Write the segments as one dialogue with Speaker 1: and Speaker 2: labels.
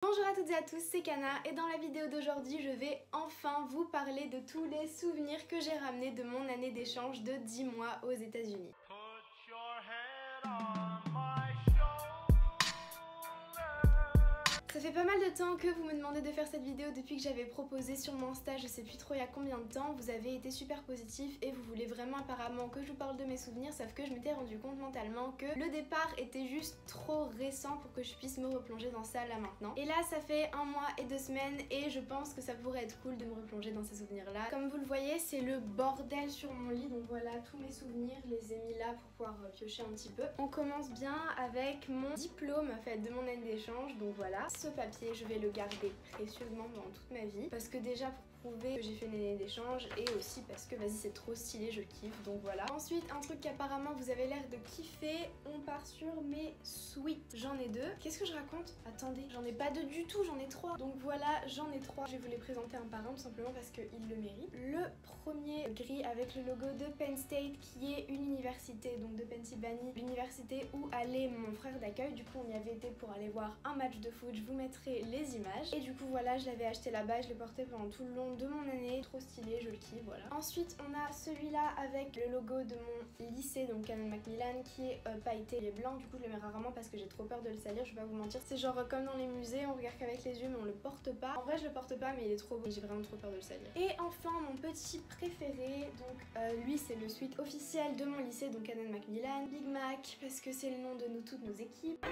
Speaker 1: Bonjour à toutes et à tous, c'est Kana et dans la vidéo d'aujourd'hui je vais enfin vous parler de tous les souvenirs que j'ai ramenés de mon année d'échange de 10 mois aux États-Unis. Ça fait pas mal de temps que vous me demandez de faire cette vidéo depuis que j'avais proposé sur mon Insta, je sais plus trop il y a combien de temps. Vous avez été super positifs et vous voulez vraiment apparemment que je vous parle de mes souvenirs, sauf que je m'étais rendu compte mentalement que le départ était juste trop récent pour que je puisse me replonger dans ça là maintenant. Et là ça fait 1 mois et 2 semaines et je pense que ça pourrait être cool de me replonger dans ces souvenirs là. Comme vous le voyez, c'est le bordel sur mon lit, donc voilà, tous mes souvenirs, je les ai mis là pour pouvoir piocher un petit peu. On commence bien avec mon diplôme en fait de mon année d'échange, donc voilà. Ce papier, je vais le garder précieusement dans toute ma vie parce que déjà pour prouver que j'ai fait une année d'échange et aussi parce que vas-y c'est trop stylé, je kiffe, donc voilà. Ensuite, un truc qu'apparemment vous avez l'air de kiffer, on part sur mes sweats. J'en ai 2. Qu'est-ce que je raconte? Attendez, j'en ai pas 2 du tout, j'en ai 3. Donc voilà, j'en ai 3. Je vais vous les présenter un par un tout simplement parce qu'ils le méritent. Le premier gris avec le logo de Penn State qui est une université donc de Pennsylvanie, l'université où allait mon frère d'accueil. Du coup on y avait été pour aller voir un match de foot, je vous mettrai les images. Et du coup voilà, je l'avais acheté là-bas, je l'ai porté pendant tout le long de mon année, trop stylé, je le kiffe, voilà. Ensuite on a celui-là avec le logo de mon lycée, donc Canon Macmillan, qui est pailleté, il est blanc, du coup je le mets rarement parce que j'ai trop peur de le salir, je vais pas vous mentir. C'est genre comme dans les musées, on regarde qu'avec les yeux mais on le porte pas. En vrai je le porte pas mais il est trop beau, j'ai vraiment trop peur de le salir. Et enfin mon petit préféré, donc lui c'est le suite officiel de mon lycée, donc Canon Macmillan, Big Mac, parce que c'est le nom de toutes nos équipes.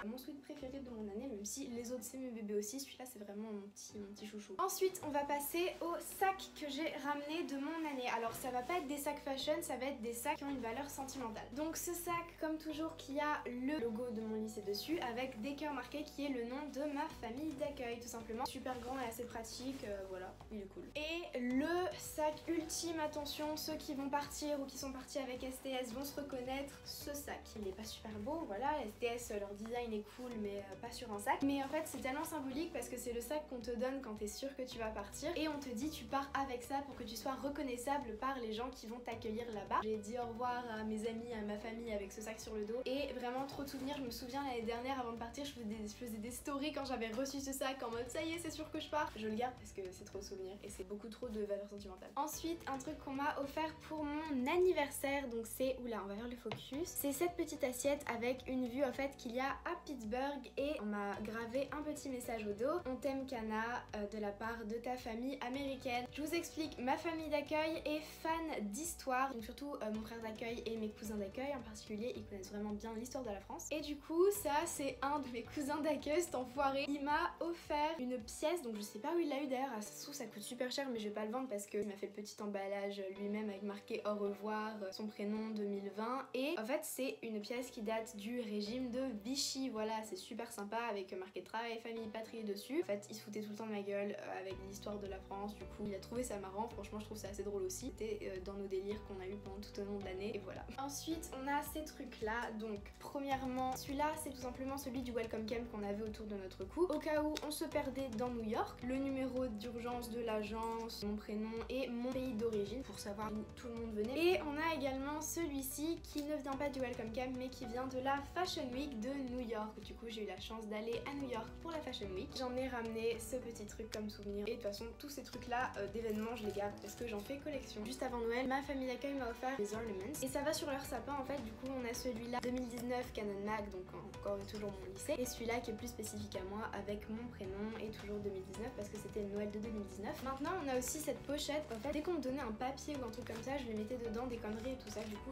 Speaker 1: Mon sweat préféré de mon année, même si les autres c'est mes bébés aussi, celui-là c'est vraiment mon petit chouchou. Ensuite on va passer aux sacs que j'ai ramenés de mon année. Alors ça va pas être des sacs fashion, ça va être des sacs qui ont une valeur sentimentale. Donc ce sac, comme toujours, qui a le logo de mon lycée dessus avec des cœurs marqués qui est le nom de ma famille d'accueil tout simplement. Super grand et assez pratique, voilà, il est cool. Et le sac ultime, attention, ceux qui vont partir ou qui sont partis avec STS vont se reconnaître, ce sac. Il est pas super beau, voilà, STS leur design est cool mais pas sur un sac, mais en fait c'est tellement symbolique parce que c'est le sac qu'on te donne quand t'es sûr que tu vas partir et on te dit tu pars avec ça pour que tu sois reconnaissable par les gens qui vont t'accueillir là-bas. J'ai dit au revoir à mes amis, à ma famille avec ce sac sur le dos et vraiment trop de souvenirs. Je me souviens l'année dernière avant de partir je faisais des stories quand j'avais reçu ce sac en mode ça y est c'est sûr que je pars. Je le garde parce que c'est trop de souvenirs et c'est beaucoup trop de valeur sentimentale. Ensuite un truc qu'on m'a offert pour mon anniversaire, donc c'est, oula on va faire le focus, c'est cette petite assiette avec une vue en fait qu'il y a à Pittsburgh et on m'a gravé un petit message au dos. On t'aime Kana de la part de ta famille américaine. Je vous explique, ma famille d'accueil est fan d'histoire, donc surtout mon frère d'accueil et mes cousins d'accueil en particulier, ils connaissent vraiment bien l'histoire de la France. Et du coup ça c'est un de mes cousins d'accueil, cet enfoiré, il m'a offert une pièce, donc je sais pas où il l'a eu d'ailleurs, ça coûte super cher mais je vais pas le vendre parce qu'il m'a fait le petit emballage lui-même avec marqué au revoir, son prénom 2020 et en fait c'est une pièce qui date du régime de Vichy. Voilà, c'est super sympa avec marqué travail, famille, patrie dessus. En fait, il se foutait tout le temps de ma gueule avec l'histoire de la France. Du coup, il a trouvé ça marrant. Franchement, je trouve ça assez drôle aussi. C'était dans nos délires qu'on a eu pendant tout au long de l'année. Et voilà. Ensuite, on a ces trucs-là. Donc, premièrement, celui-là, c'est tout simplement celui du Welcome Camp qu'on avait autour de notre cou. Au cas où on se perdait dans New York, le numéro d'urgence de l'agence, mon prénom et mon pays d'origine pour savoir où tout le monde venait. Et on a également celui-ci qui ne vient pas du Welcome Camp mais qui vient de la Fashion Week de New York. Du coup j'ai eu la chance d'aller à New York pour la Fashion Week. J'en ai ramené ce petit truc comme souvenir et de toute façon tous ces trucs là d'événements je les garde parce que j'en fais collection. Juste avant Noël, ma famille d'accueil m'a offert des ornaments et ça va sur leur sapin en fait. Du coup on a celui-là 2019 Canon Mac, donc encore et toujours mon lycée, et celui-là qui est plus spécifique à moi avec mon prénom et toujours 2019 parce que c'était le Noël de 2019. Maintenant on a aussi cette pochette, en fait dès qu'on me donnait un papier ou un truc comme ça je le mettais dedans, des conneries et tout ça. Du coup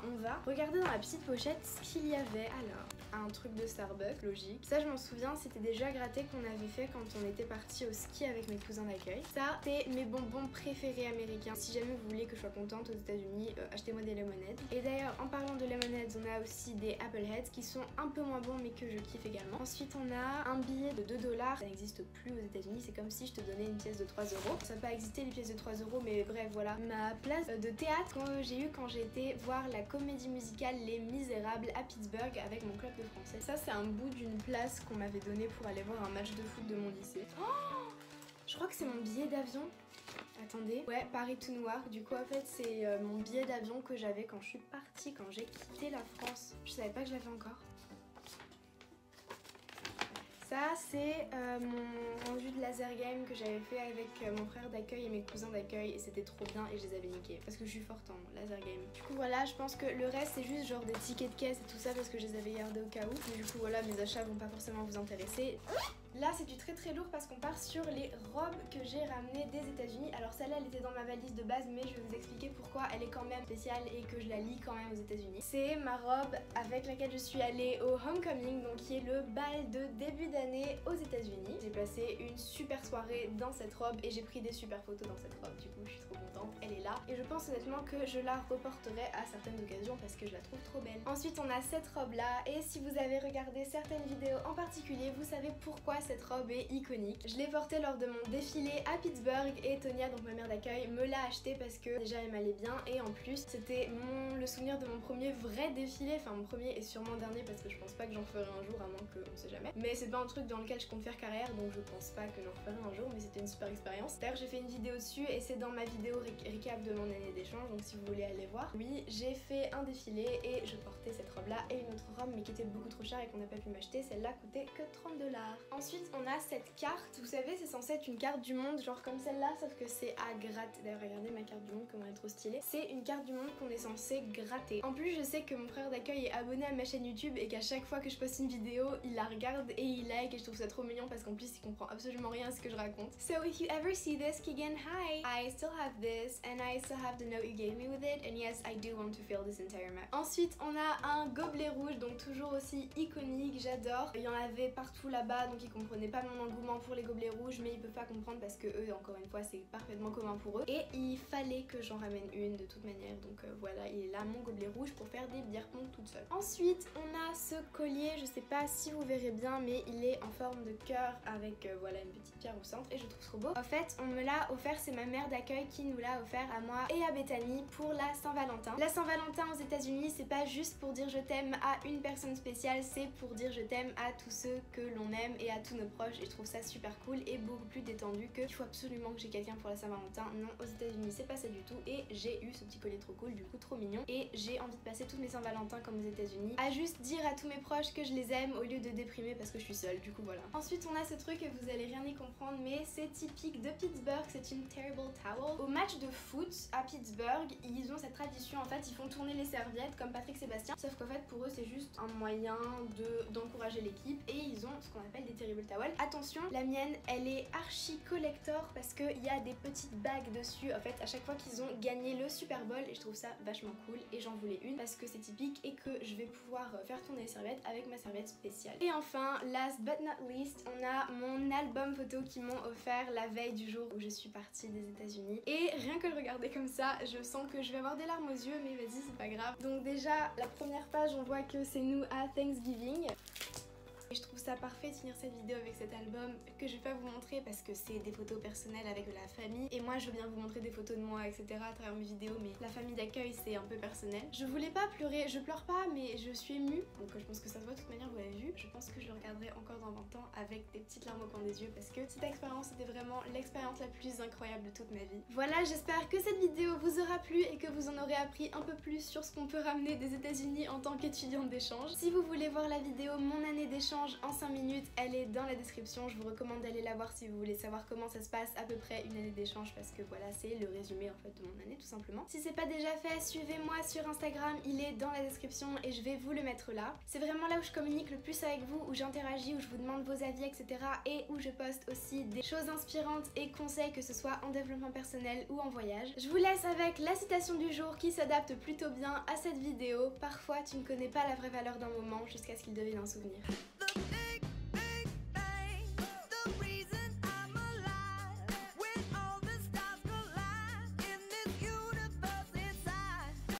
Speaker 1: on va regarder dans la petite pochette ce qu'il y avait. Alors un truc de Starbucks, logique. Ça je m'en souviens, c'était déjà gratté qu'on avait fait quand on était parti au ski avec mes cousins d'accueil. Ça c'est mes bonbons préférés américains. Si jamais vous voulez que je sois contente aux États-Unis, achetez-moi des Lemonheads. Et d'ailleurs en parlant de Lemonheads, on a aussi des Appleheads qui sont un peu moins bons mais que je kiffe également. Ensuite on a un billet de 2 $, ça n'existe plus aux États-Unis, c'est comme si je te donnais une pièce de 3 €. Ça n'a pas existé les pièces de 3 €, mais bref voilà. Ma place de théâtre que j'ai eu quand j'ai été voir la comédie musicale Les Misérables à Pittsburgh avec mon club de français. Ça c'est un bout d'une place qu'on m'avait donné pour aller voir un match de foot de mon lycée. Oh, je crois que c'est mon billet d'avion. Attendez, ouais, Paris to Newark. Du coup en fait c'est mon billet d'avion que j'avais quand je suis partie, quand j'ai quitté la France. Je savais pas que je l'avais encore. Ça c'est mon rendu de laser game que j'avais fait avec mon frère d'accueil et mes cousins d'accueil et c'était trop bien et je les avais niqués parce que je suis forte en laser game. Du coup voilà, je pense que le reste c'est juste genre des tickets de caisse et tout ça parce que je les avais gardés au cas où. Mais du coup voilà, mes achats vont pas forcément vous intéresser. Là c'est du très lourd parce qu'on part sur les robes que j'ai ramenées des États-Unis. Alors celle-là elle était dans ma valise de base mais je vais vous expliquer pourquoi elle est quand même spéciale et que je la lis quand même aux États-Unis. C'est ma robe avec laquelle je suis allée au homecoming, donc qui est le bal de début d'année aux États-Unis. J'ai passé une super soirée dans cette robe et j'ai pris des super photos dans cette robe. Du coup je suis trop contente, elle est là et je pense honnêtement que je la reporterai à certaines occasions parce que je la trouve trop belle. Ensuite on a cette robe là et si vous avez regardé certaines vidéos en particulier vous savez pourquoi cette robe est iconique. Je l'ai portée lors de mon défilé à Pittsburgh et Tonia, donc ma mère d'accueil, me l'a achetée parce que déjà elle m'allait bien et en plus c'était le souvenir de mon premier vrai défilé, enfin mon premier et sûrement dernier parce que je pense pas que j'en ferai un jour à moins qu'on sait jamais. Mais c'est pas un truc dans lequel je compte faire carrière donc je pense pas que j'en ferai un jour, mais c'était une super expérience. D'ailleurs j'ai fait une vidéo dessus et c'est dans ma vidéo recap de mon année d'échange, donc si vous voulez aller voir. Oui, j'ai fait un défilé et je portais cette robe là et une autre robe mais qui était beaucoup trop chère et qu'on n'a pas pu m'acheter, celle-là coûtait que 30 $. Ensuite on a cette carte, vous savez c'est censé être une carte du monde genre comme celle-là sauf que c'est à gratter. D'ailleurs regardez ma carte du monde comment elle est trop stylée. C'est une carte du monde qu'on est censé gratter. En plus je sais que mon frère d'accueil est abonné à ma chaîne YouTube et qu'à chaque fois que je poste une vidéo il la regarde et il like et je trouve ça trop mignon parce qu'en plus il comprend absolument rien à ce que je raconte. So if you ever see this, Keegan, hi! I still have this and I still have the note you gave me with it and yes I do want to fill this entire map. Ensuite on a un gobelet rouge, donc toujours aussi iconique, j'adore. Il y en avait partout là-bas donc ils comprenaient pas mon engouement pour les gobelets rouges mais ils peuvent pas comprendre parce que eux encore une fois c'est parfaitement commun pour eux et il fallait que j'en ramène une de toute manière donc voilà, il est là mon gobelet rouge pour faire des bières pontes toute seule. Ensuite on a ce collier, je sais pas si vous verrez bien mais il est en forme de cœur avec voilà une petite pierre au centre et je trouve trop beau. En fait on me l'a offert, c'est ma mère d'accueil qui nous l'a offert à moi et à Bethany pour la Saint-Valentin. La Saint-Valentin aux États-Unis c'est pas juste pour dire je t'aime à une personne spéciale, c'est pour dire je t'aime à tous ceux que l'on aime et à tous nos proches et je trouve ça super cool et beaucoup plus détendu que il faut absolument que j'ai quelqu'un pour la Saint-Valentin. Non, aux États-Unis c'est pas ça du tout et j'ai eu ce petit collier trop cool, du coup trop mignon et j'ai envie de passer toutes mes Saint-Valentin comme aux États-Unis à juste dire à tous mes proches que je les aime au lieu de déprimer parce que je suis seule, du coup voilà. Ensuite on a ce truc et vous allez rien y comprendre mais c'est typique de Pittsburgh, c'est une terrible towel. Au match de foot à Pittsburgh ils ont cette tradition, en fait ils font tourner les serviettes comme Patrick Sébastien, sauf qu'en fait pour eux c'est juste un moyen d'encourager l'équipe et ils ont ce qu'on appelle des terrible towels. Attention, la mienne elle est archi collector parce qu'il y a des petites bagues dessus en fait à chaque fois qu'ils ont gagné le Super Bowl et je trouve ça vachement cool et j'en voulais une parce que c'est typique et que je vais pouvoir faire tourner les serviettes avec ma serviette spéciale. Et enfin, last but not least, on a mon album photo qu'ils m'ont offert la veille du jour où je suis partie des États-Unis et rien que le regarder comme ça, je sens que je vais avoir des larmes aux yeux mais vas-y c'est pas grave. Donc déjà, la première page on voit que c'est nous à Thanksgiving. Et je trouve ça parfait de finir cette vidéo avec cet album que je vais pas vous montrer parce que c'est des photos personnelles avec de la famille et moi je veux bien vous montrer des photos de moi etc à travers mes vidéos mais la famille d'accueil c'est un peu personnel. Je voulais pas pleurer, je pleure pas mais je suis émue donc je pense que ça se voit de toute manière, vous l'avez vu. Je pense que je le regarderai encore dans 20 ans avec des petites larmes au coin des yeux parce que cette expérience était vraiment l'expérience la plus incroyable de toute ma vie. Voilà, j'espère que cette vidéo vous aura plu et que vous en aurez appris un peu plus sur ce qu'on peut ramener des États-Unis en tant qu'étudiante d'échange. Si vous voulez voir la vidéo mon année d'échange en 5 minutes, elle est dans la description, je vous recommande d'aller la voir si vous voulez savoir comment ça se passe à peu près une année d'échange parce que voilà c'est le résumé en fait de mon année tout simplement. Si c'est pas déjà fait, suivez-moi sur Instagram, il est dans la description et je vais vous le mettre là. C'est vraiment là où je communique le plus avec vous, où j'interagis, où je vous demande vos avis etc et où je poste aussi des choses inspirantes et conseils que ce soit en développement personnel ou en voyage. Je vous laisse avec la citation du jour qui s'adapte plutôt bien à cette vidéo. Parfois tu ne connais pas la vraie valeur d'un moment jusqu'à ce qu'il devienne un souvenir.